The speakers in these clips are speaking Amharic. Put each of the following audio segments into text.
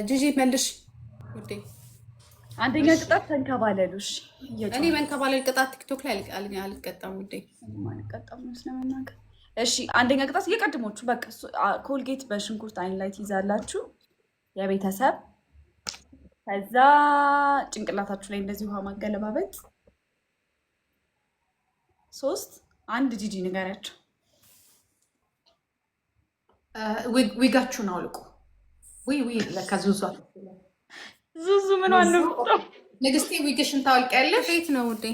ጂጂ መልሽ ውዴ። አንደኛ ቅጣት ተንከባለሉሽ። እኔ መንከባለል ቅጣት ቲክቶክ ላይ አልቀጣም ውዴ። አልቀጣም ስለመናገር። እሺ አንደኛ ቅጣት እየቀድሞቹ በቃ ኮልጌት በሽንኩርት አይን ላይ ትይዛላችሁ የቤተሰብ። ከዛ ጭንቅላታችሁ ላይ እንደዚህ ውሃ ማገለባበጥ። 3 1 ጂጂ ንገሪያቸው። ዊጋችሁን አውልቁ። ለካ ዙዙ ምን አለው ንግስቴ ዊግሽን ታወልቂያለሽ። ቤት ነው ውዴ።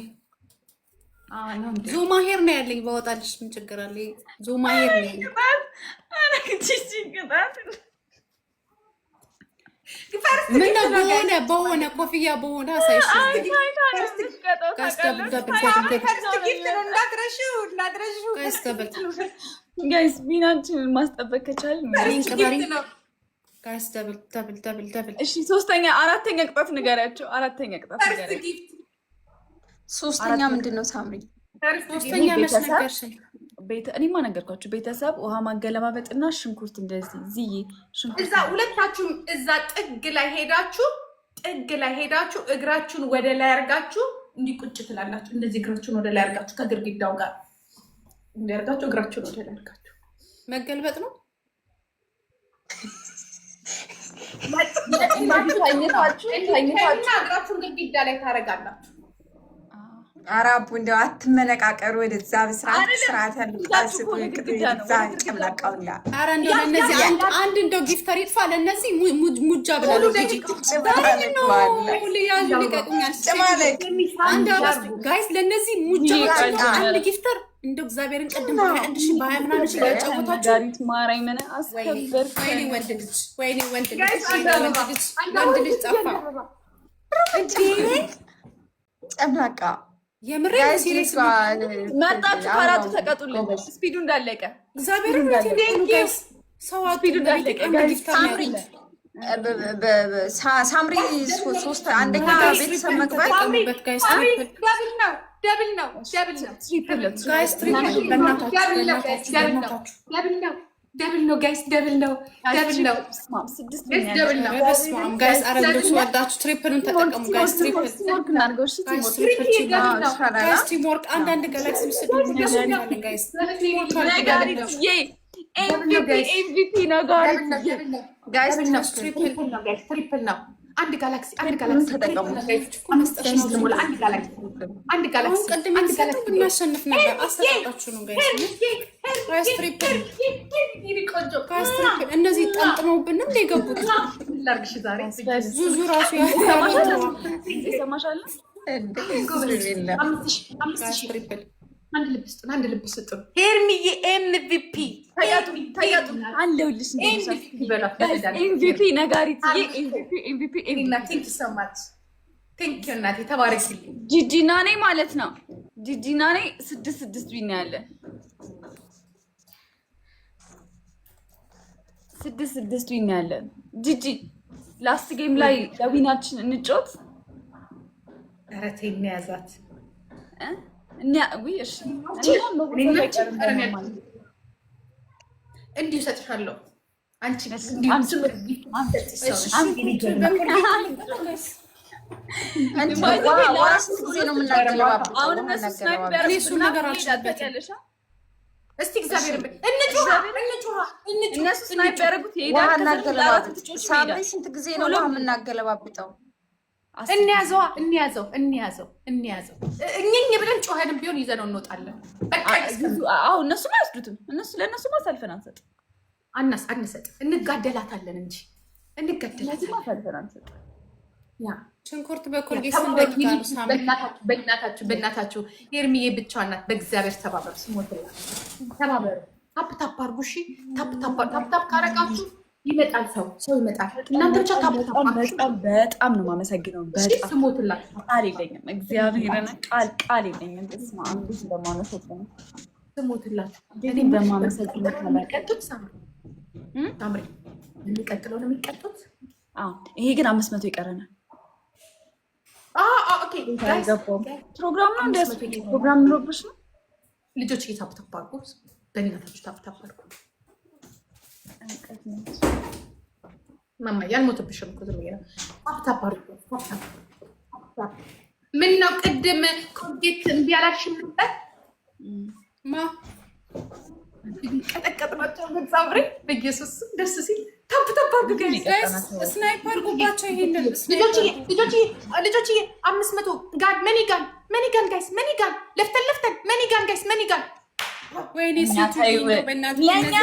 ዙማ ሄር ነው ያለኝ ባወጣልሽ ምን ችግር አለ? ዙማ ሄር ነው ያለኝ። ምን በሆነ ኮፍያ በሆነ አሳይሽ ጋይስ ቢናችንን ማስጠበቅ ከቻልን ጋይስ ደብል። እሺ 3ኛ 4ኛ ቅጣት ንገሪያቸው። 4ኛ ቅጣት ንገሪያቸው። 3ኛ ምንድን ነው ሳምሪ? 3ኛ መስነገርሽኝ እኔማ ነገርኳችሁ። ቤተሰብ ውሃ ማገለባበጥና ሽንኩርት እንደዚህ ዝዬ ሽንኩርት እዛ ሁለታችሁም እዛ ጥግ ላይ ሄዳችሁ እግራችሁን ወደ ላይ አርጋችሁ እንዲህ ቁጭ ትላላችሁ። እንደዚህ እግራችሁን ወደ ላይ አርጋችሁ ከግርግዳው ጋር እንዲያርጋችሁ እግራችሁን ወደ ላይ አርጋችሁ መገልበጥ ነው። እግራችሁን ግድግዳ ላይ ታረጋላችሁ። አራቡ እንደው አትመነቃቀሩ። ወደዛ በስርዓት ያሉቀምላቃውላ ኧረ እንደው ለእነዚህ አንድ እንደው ጊፍተር ይጥፋ። ለእነዚህ ሙጃ ብላለሁ። ያዙ ሊቀቁኛል። ጋይስ ለእነዚህ ሙጃ አንድ ጊፍተር እንደው እግዚአብሔርን ቀድም በ21 ሺህ በ20 ምናምን ሺህ ያጫወታችሁ ማርያምን አስከበር። ወይኔ ወንድ ልጅ ጠፋ እንዴ! ጨምላቃ የምሬ ሲሪየስ መጣችሁ። ካራቱ ተቀጡልን። ስፒዱ እንዳለቀ እግዚአብሔርን ጋይስ ሰው ስፒዱ እንዳለቀ ሳምሪ 3 አንደኛ ቤተሰብ መግባት ጋይስ ደብል ነው። ጋይስ ደብል ነው ጋይስ ደብል ነው። ጋይስ አረብሽ ወዳችሁ ትሪፕልን ተጠቀሙ ጋይስ። ትሪፕል ቲም ወርክ አንዳንድ ጋላክሲ ምስል ጋይስ ኤምቪፒ ነው ጋይስ። ትሪፕል ነው። አንድ ጋላክሲ ተጠቀሙ። አንድ ጋላክሲ ቅድም እናሸንፍ ነበር። አስተጣጣችሁ ነው ጋይስ። ትሪፕል እነዚህ ጠምጥመውብን ነው የገቡት። ዙዙ ራሱ ይሰማሻል። ትሪፕል አንድ ልብ ስጡን። ሄርሚዬ ኤምቪፒ አለሁልሽ። ኤምቪፒ ነጋሪት ኤምቪፒ እናቴ ተባረኪልኝ። ጂጂና ነኝ ማለት ነው። ጂጂና ነኝ 6 ዊን ያለን 6 ዊን ያለን። ጂጂ ላስት ጌም ላይ ለዊናችን እንጮት። ኧረ ተይ እንያዛት። እንዲሁ እሰጥሻለሁ። አንቺ እስቲ እግዚአብሔር እነሱ ስናይፐር ያደረጉት ይሄዳል። ስንት ጊዜ ነው የምናገለባብጠው? እንያዘው እኝኝ ብለን ጮኸንም ቢሆን ይዘነው እንወጣለን። እነሱም አይወስዱትም። ለእነሱም አሳልፈን አንሰጥም። አንሰጥም። እንጋደላታለን እንጂ አሳልፈን አንሰጥም። ሽንኩርት በኮልጌት በእናታችሁ ሄርሚዬ ብቻዋን ናት። በእግዚአብሔር ተባበሩ። ተባበሩ። ታፕ አድርጉ። እሺ ታፕ ካረጋችሁ ይመጣል። ሰው ይመጣል። እናንተ ብቻ በጣም ነው የማመሰግነው። በጣም ስሞትላችሁ ቃል የለኝም። እግዚአብሔርን ቃል የለኝም። ስማ አንዱስ እንደማመሰግነው ስሞትላችሁ እኔም በማመሰግነው የሚቀጡት ሳምሪ የሚቀጥለው ነው የሚቀጡት። ይሄ ግን 500 ይቀረናል። ኦኬ ፕሮግራም ነው። እንደዚህ ፕሮግራም ኖርብሽ ነው። ልጆች ታፕታፕ አድርጉ። በእናታችሁ ታፕታፕ አድርጉ። ማማ ያልሞትብሽም እኮ ዝም ብዬ ነው። ታፕታፕ ምን ነው ቅድም ኮልጌት እምቢ አላልሽም ነበር? ማ ቀጠቀጥናቸው በዛብሬ በኢየሱስ ደስ ሲል ታፕታፕ ጋይስ ስናይፐር አድርጉባቸው። ይሄንን ልጆችዬ 500 ጋን መኒጋን ጋይስ መኒጋን ለፍተን መኒጋን ጋይስ መኒጋን ወይኔ ሴት ለኛ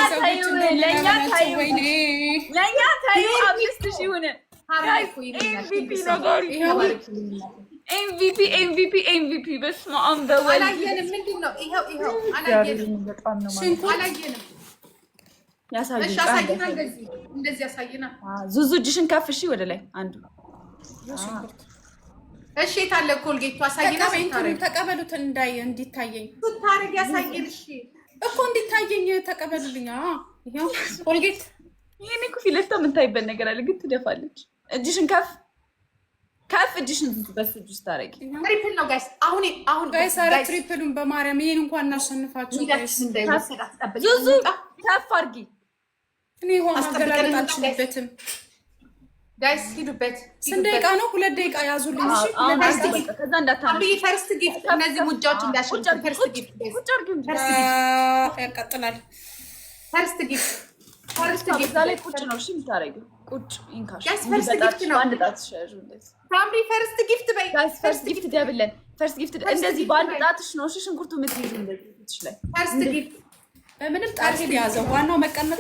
ታዩ 5000 ሆነ ኤምቪፒ በስመ አብ በወልድ አላየንም። ምንድን ነው ይኸው አላየንም። አላየንም። ያሳየና እንደዚህ ያሳየና ዙዙ እጅሽን ከፍ እሺ፣ ወደ ላይ አንዱ እሺ። የታለ ኮልጌቱ? አሳየና ተቀበሉት እንዲታየኝ ታረግ ያሳየን። እሺ እኮ እንዲታየኝ ተቀበሉልኝ። ይሄው ኮልጌት ይሄን እኮ ፊለፍታ የምታይበት ነገር አለ፣ ግን ትደፋለች። እጅሽን ከፍ እጅሽን በሱ እጅ ታረጊ። ትሪፕል ነው ጋይስ። አሁን ጋይስ አረ ትሪፕሉን በማርያም ይሄን እንኳን እናሸንፋቸው ጋይስ። ዙዙ ከፍ አድርጊ። እኔ ሆነ አገላለጥ አልችልበትም ጋይስ። ሂዱበት። ስንት ደቂቃ ነው? 2 ደቂቃ ያዙልኝ። እሺ ከዛ እንዳታምሪ። ፈርስት ጊፍት እነዚህ ሙጃዎች እንዳሸንፍ። ፈርስት ጊፍት ያቃጥላል። ፈርስት ጊፍት እዛ ላይ ቁጭ ነው። እሺ የምታረጊው ቁጭ ኢንካሽ ፈርስት ጊፍት ነው። አንድ ጣትሽ ያዥልኝ ሳምሪ ፈርስት ጊፍት በይ። ፈርስት ጊፍት ደብለን ፈርስት ጊፍት እንደዚህ በአንድ ጣትሽ ነው። እሺ ሽንኩርቱ የምትይዙ እንደዚህ ላይ ፈርስት ጊፍት በምንም ጣት ያዘው። ዋናው መቀመጥ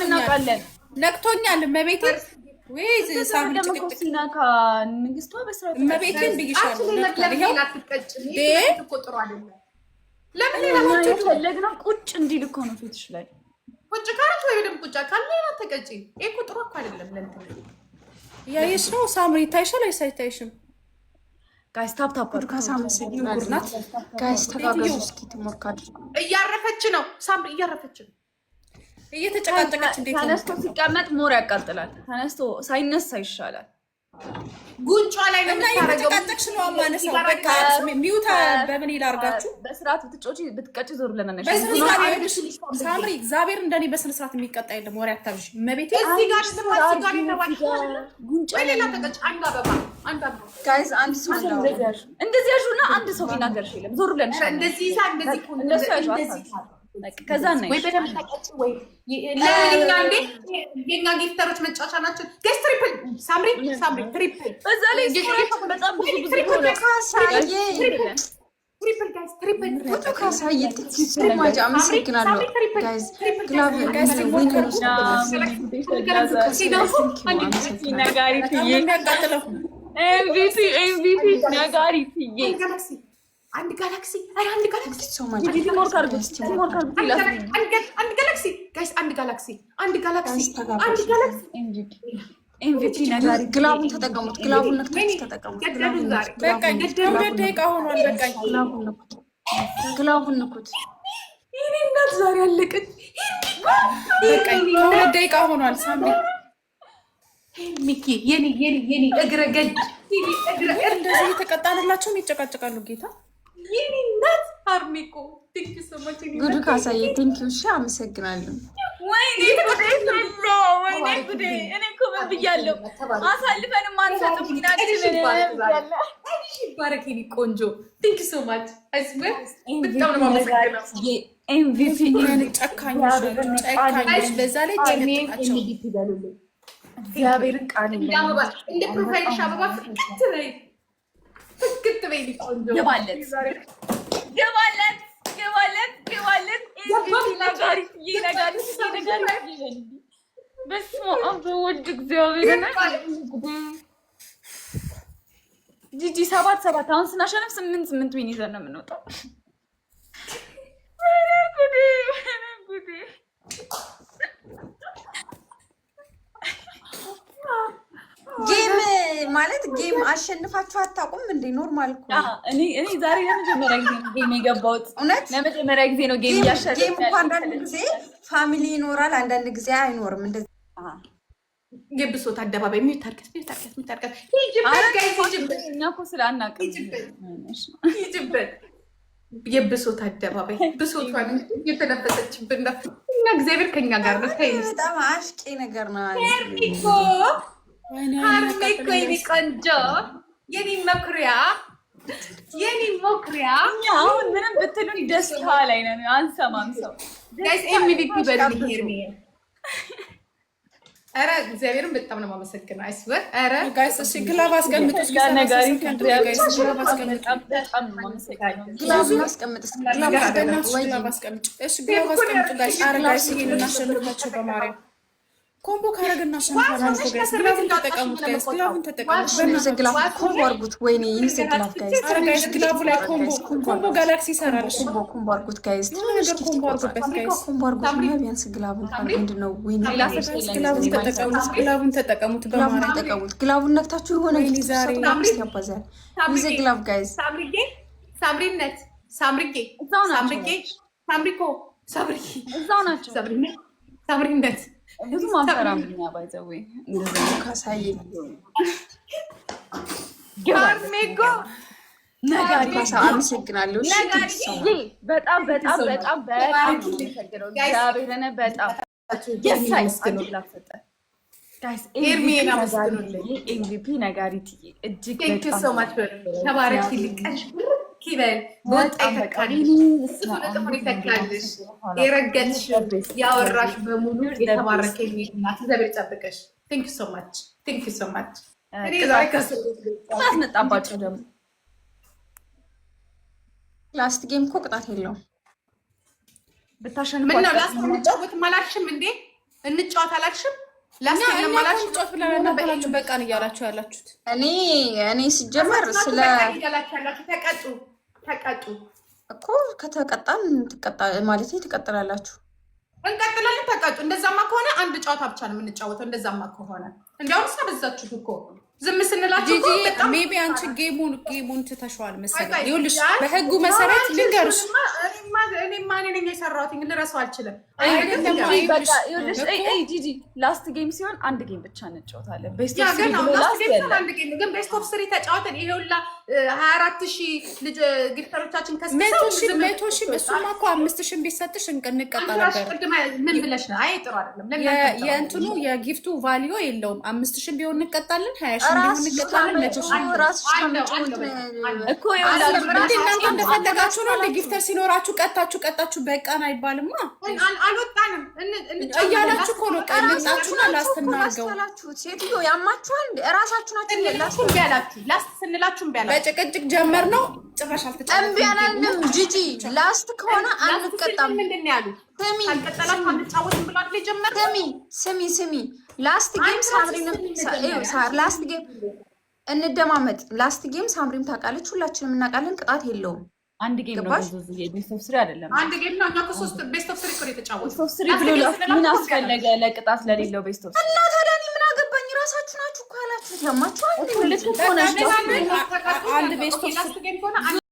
እናውቃለን። ነቅቶኛል። መቤቴ ወይ ሳምሪ ጭቅጭቅ ሲናካ ንግስቷ በስራት መቤቴን ብይሻለሁ። ይሄው ተቆጥሮ አይደለም። ለምን ለማለት ፈለግነው ቁጭ እንዲል እኮ ነው ፊትሽ ላይ ቁጭ ካለች ወይ ደም ቁጭ ካለ ሌላ ተቀጪ። ይሄ ቁጥሩ እኮ አይደለም። ለምን ያየሽ ነው ሳምሪ? ታይሻል አይታይሽም? ጋይስ ታፕታፕ ጉርናት ጋይስ ተጋገዙ እስኪ ትሞርካድ። እያረፈች ነው ሳምሪ እያረፈች ነው። እየተጨቃጨቀች እንዴት ተነስቶ ሲቀመጥ ሞር ያቃጥላል። ተነስቶ ሳይነሳ ይሻላል። ጉንጯ ላይ ነው የምታረገው። እየተጨቃጨቅሽ ነው ማነሳው። በቃ ሚውታ በምን ይላርጋችሁ? በስርዓት ብትቀጪ ዞር ብለና ነሽ ሳምሪ። እግዚአብሔር እንደኔ በስነ ስርዓት የሚቀጣ የለም። ወሬ አታብሽ መቤቴ። እዚህ ጋር ጉንጯ ሌላ ተቀጭ። አንድ አበባ ጋይስ አንድ ሰው ነው እንደዚህ ያዡና አንድ ሰው ቢናገርሽ የለም። ዞር ብለሽ እንደዚህ ይዛ እንደዚህ ከዛ ነው ወይ በደም ተቀጭ ወይ ለኛ እንዴ የኛ ጊፍተሮች መጫወቻ ናቸው። ጋይስ ትሪፕል ሳምሪ ትሪፕል በዛ ላይ በጣም ብዙ ትሪፕል ጋይስ ትሪፕል ካሳየት ማጃ አመሰግናለሁ ጋይስ። ግላቭ ጋይስ ኤምቪፒ ነጋሪትዬ አንድ ጋላክሲ አንድ ጋላክሲ ሶ ማች አንድ ጋላክሲ ጋይስ አንድ ጋላክሲ ኤምቪፒ ነጋሪት ግላቡን ተጠቀሙት። ግላቡን ነክታችሁ ተጠቀሙት። በቃ ገደም ደቂቃ ሆኗል። በቃ ግላቡን ንኩት። ይሄ እናት ዛሬ አለቀች። በቃ 2 ደቂቃ ሆኗል። ሳምሪ ሚኪ የኔ እግረ ገድ እንደዚህ የተቀጣንላቸው ይጨቃጨቃሉ። ጌታ የኔ እናት አርሚኮ ቲንክ ሶ ማች ጉዱ ካሳየ ቲንክ ዩ ሺ አመሰግናለሁ። ወይኔ ጉዴ እኔ እኮ ምን ብያለሁ? አሳልፈንም አንሰጥም። ሚናችን ባረክ የኔ ቆንጆ ቲንክ ሶ ማች አይስዌር በጣም ነው ማመሰግናለሁ። ኤምቪፒ ጨካኞች በዛ ላይ ጨካኞች እግዚአብሔርን ቃል እንደ ፕሮፋይልሽ አበባ ፍክት በይ ቆንጆ ገባለት ነጋሪት በስመ አብ በወልድ እግዚአብሔርን ጂጂ 7 አሁን ስናሸንፍ 8 ዊን ይዘን ነው የምንወጣው። ጉዴ ጌም ማለት ጌም አሸንፋችሁ አታውቁም እንዴ? ኖርማል እኮ እኔ ዛሬ ለመጀመሪያ ጊዜ ነው ጌም የገባሁት። እውነት ለመጀመሪያ ጊዜ ነው ጌም እያሸነፍኩ። ጌም እኮ አንዳንድ ጊዜ ፋሚሊ ይኖራል፣ አንዳንድ ጊዜ አይኖርም። እንደዚህ የብሶት አደባባይ የሚታርከስ እኛ እኮ ስለ አናውቅም። ይጅበት የብሶት አደባባይ ብሶቷን እየተነበሰችብን ነው። እኛ እግዚአብሔር ከኛ ጋር ነው። በጣም አሽቄ ነገር ነው። ሄርሚኮ ሀርሜኮ የኔ ቆንጆ የኔ መኩሪያ የኔ ሞክሪያ አሁን ምንም ብትሉን ደስታ ላይ ነን። አንሰማም ሰው ጋይስ ኤምቪፒ በልኝ ሄርሚ። ኧረ እግዚአብሔርን በጣም ነው የማመሰግነው። አይስወር ኧረ ጋይስ እሺ ግላብ አስቀምጡ። እስኪ ነገር ጋይስ ግላብ አስቀምጡ። በጣም ነው የማመሰግነው። ግላብ አስቀምጥ። ግላብ አስቀምጡ። እሺ ግላብ አስቀምጡ ጋይስ። ኧረ ጋይስ ይሄን እናሸንፋቸው በማርያም ኮምቦ ካረግና እናሸንፋለን። ግላቡን ተጠቀሙት ጋይስ። ግላቡን ተጠቀሙት። ግላብ ኮምቦ አድርጉት። ወይኔ ይሄ ግላብ ጋይስ። ኧረ ጋይስ ግላቡ ላይ ኮምቦ ጋላክሲ ይሰራል። እሺ ኮምቦ አድርጉት ጋይስ። ነገር ኮምቦ አድርጉበት ጋይስ። ኮምቦ አድርጉት ነው ቢያንስ ግላቡን ምንድነው ወይኔ ግላቡን ተጠቀሙት። ግላቡን ተጠቀሙት በማርያም ተጠቀሙት። ግላቡን ነክታችሁ የሆነ ዛሬ ያባዛል። ይሄ ግላብ ጋይስ። ሳምሪጌ ሳምሪነት ሳምሪጌ ሳምሪኮ ሳምሪ እዛው ናቸው። ሳምሪነት ብዙ ማፈራምኛ ባይዘው እንደዚህ ካሳይ ጋርሜጎ ነጋሪ አመሰግናለሁ። በጣም እግዚአብሔርን በጣም ኤምቪፒ ነጋሪት እጅግ ተባረኪ ልቀሽ ኪበል ወጣ ይተካልሽ የረገጥሽ ያወራሽ በሙሉ የተባረከ የሚናት እግዚአብሔር ይጠብቅሽ። ቴንክ ዩ ሶ ማች ቴንክ ዩ ሶ ማች። እኔ ዛሬ ቅጣት መጣባቸው ደግሞ ላስት ጌም እኮ ቅጣት የለውም። ብታሸንፉ ምነው ላስት እንጫወት አላልሽም እንዴ? እንጫወት አላልሽም? ላስት ለማላችሁ ጫወት ብለና ባላችሁ በቃን እያላችሁ ያላችሁት እኔ ሲጀመር ስለ ተቀጡ እኮ ከተቀጣን ማለት ትቀጥላላችሁ። እንቀጥላለን። ተቀጡ። እንደዛማ ከሆነ አንድ ጨዋታ ብቻ ነው የምንጫወተው። እንደዛማ ከሆነ እንዲያውም ሳበዛችሁት እኮ ዝም ስንላችሁ እኮ ሜቢ አንቺ ጌሙን ትተሽዋል መሰለኝ። ይኸውልሽ በህጉ መሰረት ልንገርሽ፣ እኔማ እኔ ነኝ የሰራሁት፣ ልረሳው አልችልም። ጂጂ ላስት ጌም ሲሆን አንድ ጌም ብቻ እንጫወታለን። ቤስት ኦፍ ግን ቤስት ኦፍ ስሪ ተጫወተን ይሄ ሁላ 24,000 ልጅ ግፍተሮቻችን መቶ ሺህ እሱማ እኮ 5,000 ቢሰጥሽ እንቀጣ ነበር። ምን ብለሽ ነው? አይ ጥሩ አይደለም። የእንትኑ የጊፍቱ ቫሊዮ የለውም። 5,000 ቢሆን እንቀጣለን፣ 20,000 ቢሆን እንቀጣለን። እኮ እናንተ እንደፈለጋችሁ ነው። ለጊፍተር ሲኖራችሁ ቀጣችሁ በቃን አይባልማ። አልወጣንም እያላችሁ እኮ ነው። ቀጣችሁና ላስተናገው ሴትዮ ያማችኋል። እራሳችሁ ናችሁ ላስት ስንላችሁ እምቢ አላችሁ። በጭቅጭቅ ጀመር ነው። ጭራሽ አልተጫወተም። እምቢ አላልንም። ጂጂ ላስት ከሆነ አንቀጣም። ምንድን ነው ያሉት? አልቀጠላችሁ አንጫወትም ብሎ አይደል የጀመረው? ስሚ ላስት ጌም ሳምሪንም ላስት ጌም እንደማመጥ ላስት ጌም ሳምሪም ታውቃለች፣ ሁላችንም እናውቃለን። ቅጣት የለውም። አንድ ጌም ነው። ቤስት ኦፍ ስሪ አይደለም። አንድ ጌም ነው። እኛ እኮ ሶስት ቤስት ኦፍ ስሪ እኮ የተጫወተው። ቤስት ኦፍ ስሪ ብሎ ምን አስፈለገ ለቅጣት ለሌለው ቤስት ኦፍ ስሪ? እና ታዲያ እኔ ምን አገባኝ? ራሳችሁ ናችሁ እኮ ያላችሁት። ያማችኋል። አንድ ቤስት ኦፍ ስሪ